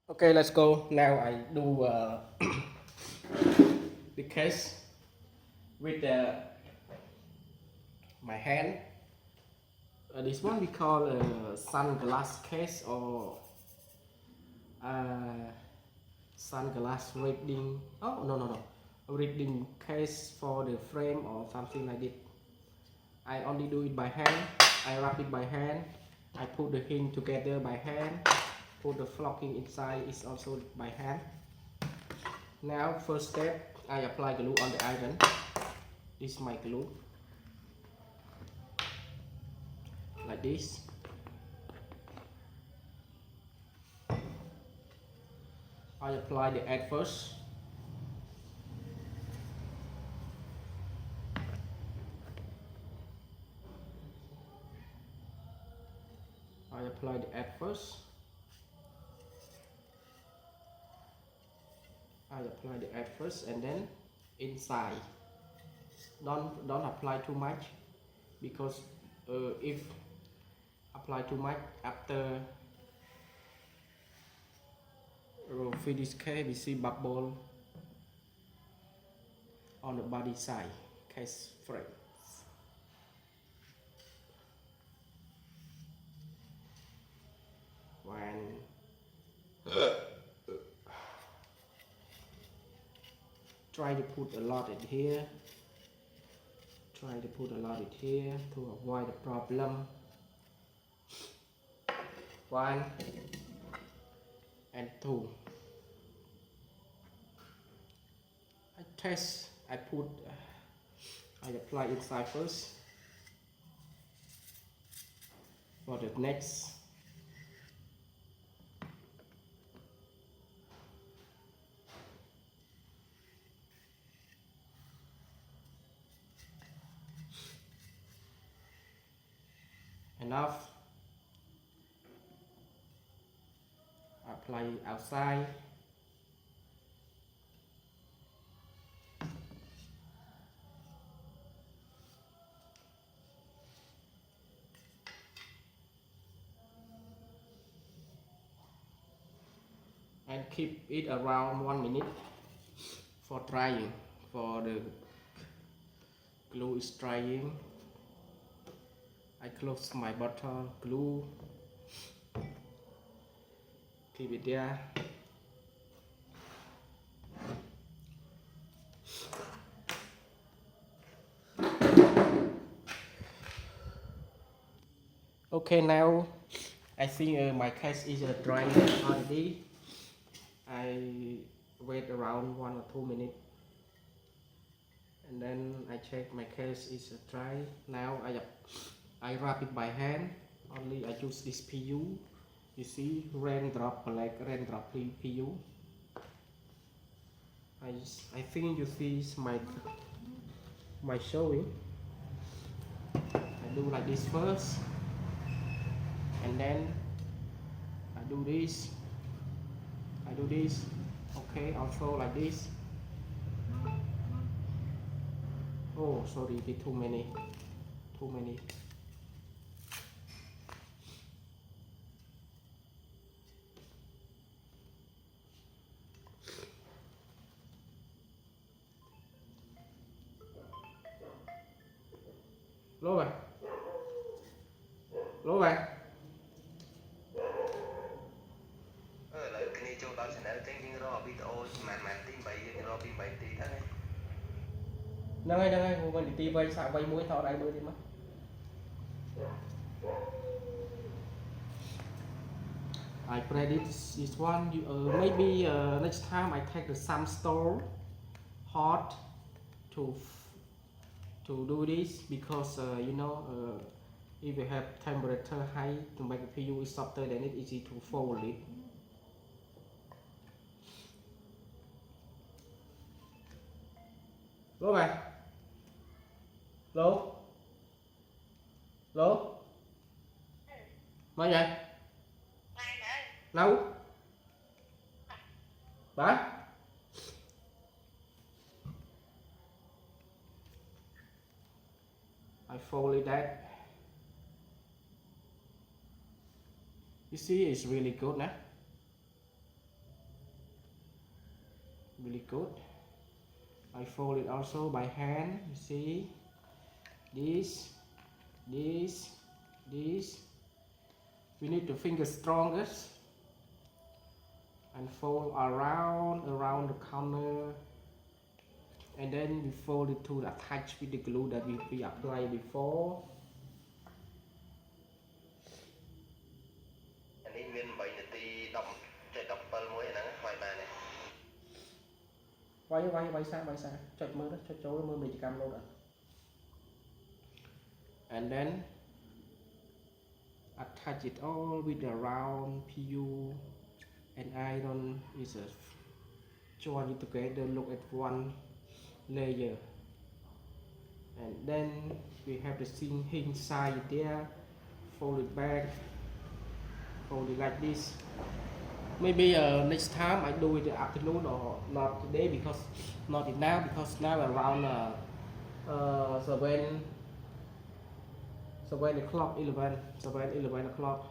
Okay, let's go. Now I do the case with my hand. This one we call a sunglass case or uh, sunglass reading. Oh no, a reading case for the frame or something like it. I only do it by hand. I wrap it by hand. I put the hinge together by hand. Put the flocking inside is also by hand. Now first step, I apply glue on the iron. This is my glue, like this. I apply the egg first. I apply the egg first. I apply the egg first and then inside. Don't apply too much because if apply too much after finish case we see bubble on the body side case frame. When try to put a lot in here. Try to put a lot in here to avoid the problem. 1 and 2. I test. I apply inside first. For the next. Enough. Apply outside. And keep it around 1 minute for drying. For the glue is drying. I close my bottle glue. Keep it there. Okay, now I think my case is drying already. I wait around 1 or 2 minutes and then I check my case is dry. Now I wrap it by hand. Only I use this PU. You see, raindrop, like raindrop PU. I think you see my showing. I do like this first, and then I do this. I do this. Okay, also like this. Oh, sorry, did too many. Lố vậy. Lại cái này cho tao sẽ nói tiếng tiếng rồi video màn tiếng bảy rồi phim bảy tí thế này. Nâng ngay, mình đi vay xạo vay muối thọ đây bơi đi mà. I predict this one. Maybe next time I take the some store hot to do this because you know if you have temperature high to make the PU is softer, then it's easy to fold it. Lố mày. Lố. Mấy vậy? Nấu. Bà? I fold it that. You see, it's really good now. really good. I fold it also by hand. You see, this. We need the finger strongest and fold around the corner, and then we fold it to attach with the glue that we applied before. Quay xa chọt mơ đó, chọt chỗ mơ mình cầm luôn rồi. And then attach it all with the round PU and iron is join it together, look at one layer, and then we have the sink inside there, fold it back, fold it like this. Maybe next time I do it in the afternoon or not today, because not now, because now around 7 o'clock, 11 o'clock.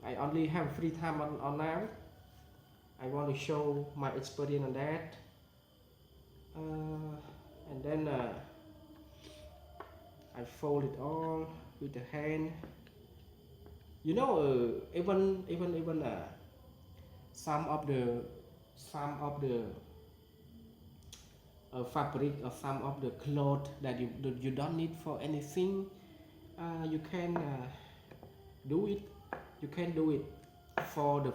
I only have free time on now. I want to show my experience on that, and then I fold it all with the hand. You know, even some of the fabric or some of the cloth that you don't need for anything, you can do it. You can do it for the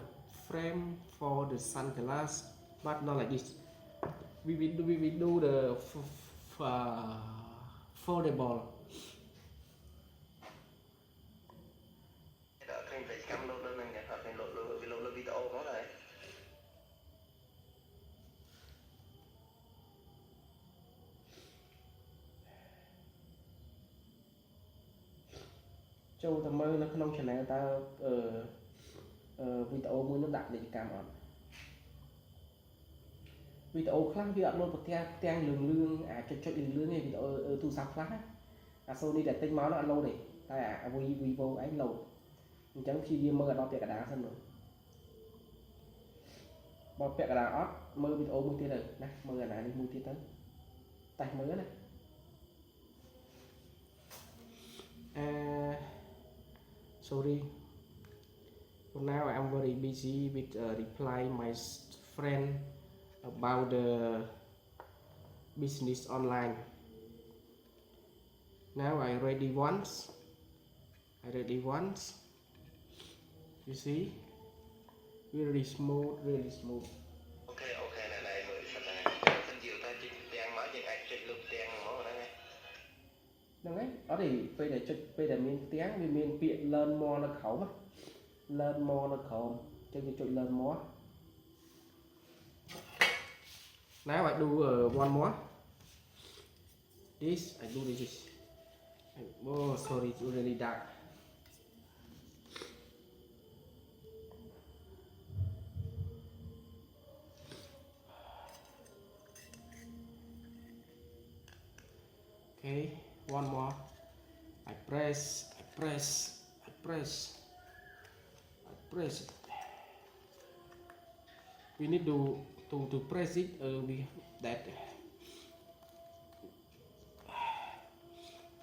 frame, for the sunglass, but not like this. We will do the foldable. Châu ta mơ nó không channel ta video mới nó đặt để cam ở video khác vi upload một trang lương cho lương này video thu sắp khác Sony để tinh máu nó upload này tại Vivo ấy load chẳng khi đi mơ đo tiệc cả đá xong rồi bao tiệc cả đá ót mơ video mua tiền rồi này mơ này đi mua tiền tới tay mới này sorry, for now I am very busy with replying my friend about the business online. Now I ready once. You see, really smooth. Okay, này người sẵn này. Xin chịu ta chỉ tiền mở những ảnh trên lực tiền mở này. Đúng đấy, đó thì bây giờ miền tiếng miền biển lên mò nó khẩu mà lên mò nó khẩu cho cái chuyện lên mò. Now I do one more. This I do this. Oh, sorry, it's already dark. Okay, one more. I press it. We need to press it that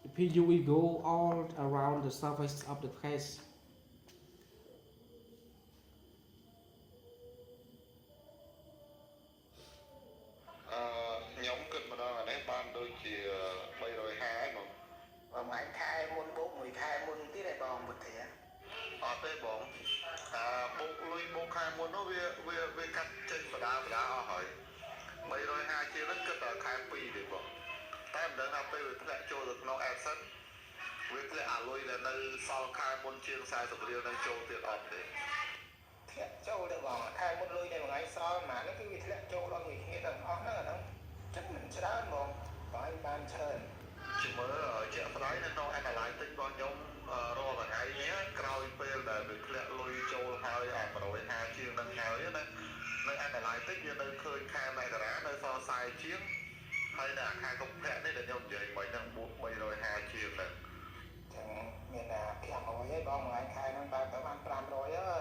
the PU will go all around the surface of the case. Nhóm kịch mà đó là nét ban đôi chỉ bay rồi hai mà anh khai môn bố người khai môn tí này bòn một thẻ tê bóng bố khai muốn nó về cắt chân và đá hỏi bay rồi hai chia rất kịch là khai pi để bóng tại em đang làm tê với lại cho được nó em sân với lại lôi là nơi sau khai môn chiên sai sập liêu nơi cho tiền ọt để thẻ châu được bòn khai môn lôi này một ngày sau mà nó cứ vì thẻ châu lo người nghe đằng ó nó là nó chắc mình sẽ đá bòn có anh ban chơi chỉ mới ở chợ phải nên nó anh là lại tính con giống ro là ngày nhé cao p là được lẹ lôi châu hơi mà rồi hai chiên đang hơi á nên anh là lại tính như nơi khơi khai này là nơi so sai chiến hay là hai công thẻ đấy là nhau vậy mấy năm buộc bây rồi hai chiên này mình là cái hàng ngồi với bòn mà anh khai nó ba tới 500 rồi á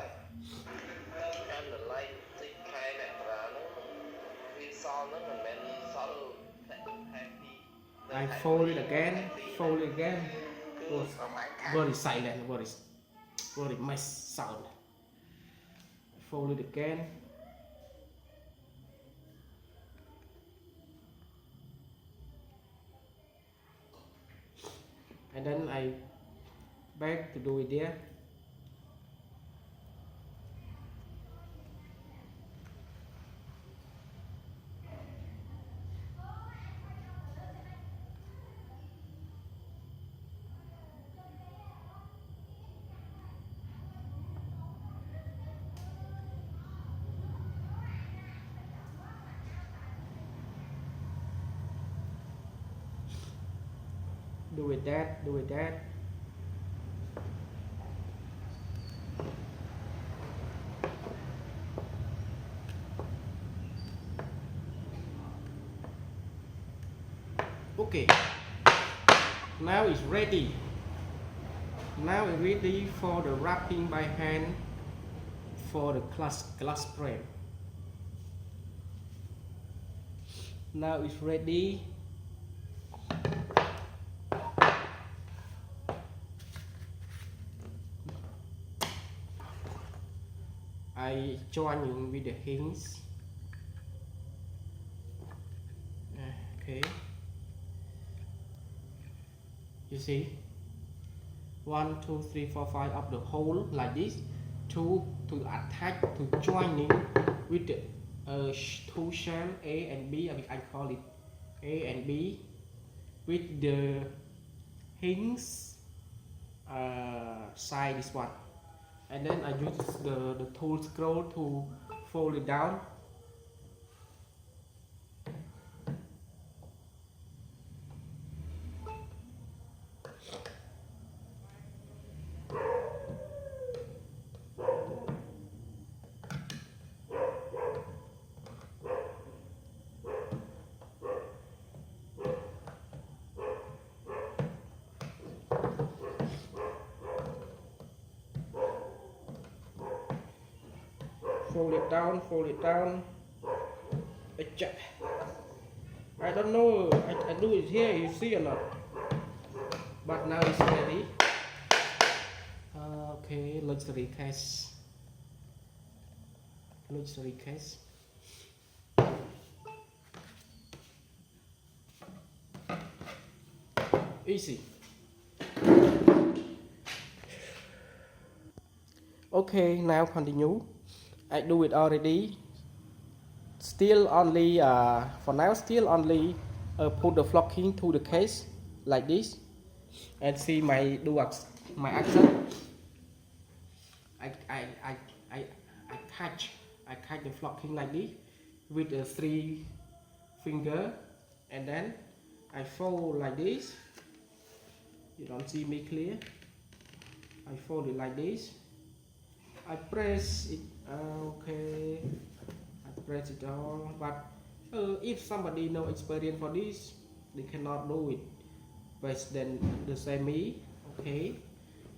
nó mình men sau I fold it again, fold it again. Oh, very silent, very nice sound. Fold it again. And then I back to do it there. Do it that, do it that. Okay, now it's ready. Now it's ready for the wrapping by hand for the glass frame. Now it's ready. I join with the hinge. Okay. You see, 1, 2, 3, 4, 5 of the hole like this, to attach, to joining with the two shell A and B. I call it A and B with the hinge side this one, and then I use the tool scroll to fold it down. Fold it down, fold it down. I don't know, I do it here, you see or not? But now it's ready. Okay, luxury case. Luxury case. Easy. Okay, now continue. I do it already. Still only for now, still only put the flocking to the case like this, and see my action. I catch the flocking like this with the 3 finger, and then I fold like this. You don't see me clear. I fold it like this. I press it. Okay, I press it all. But if somebody know experience for this, they cannot do it best than the same me. Okay,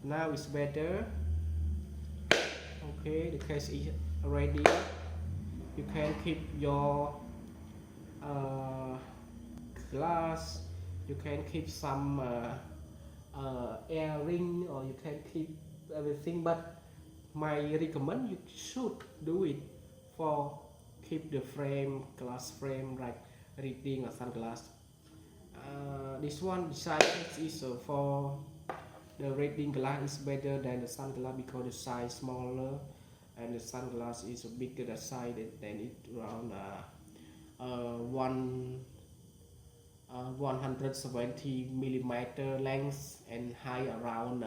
now it's better. Okay, the case is ready. You can keep your glass. You can keep some air ring, or you can keep everything. But my recommend you should do it for keep the frame, glass frame, like reading or sunglass. This one size is for the reading glass is better than the sunglass because the size smaller, and the sunglass is bigger the size than it around 170 millimeter length and height around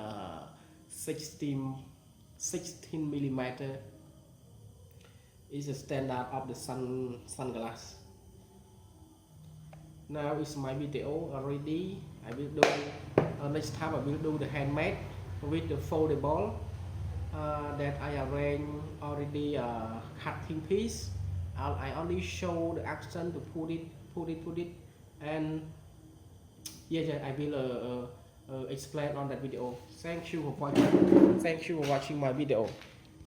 16 millimeter is the standard of the sunglass. Now is my video already. I will do next time I will do the handmade with the foldable that I arrange already cutting piece. I only show the action to put it, and yeah, I will explain on that video. Thank you for watching my video.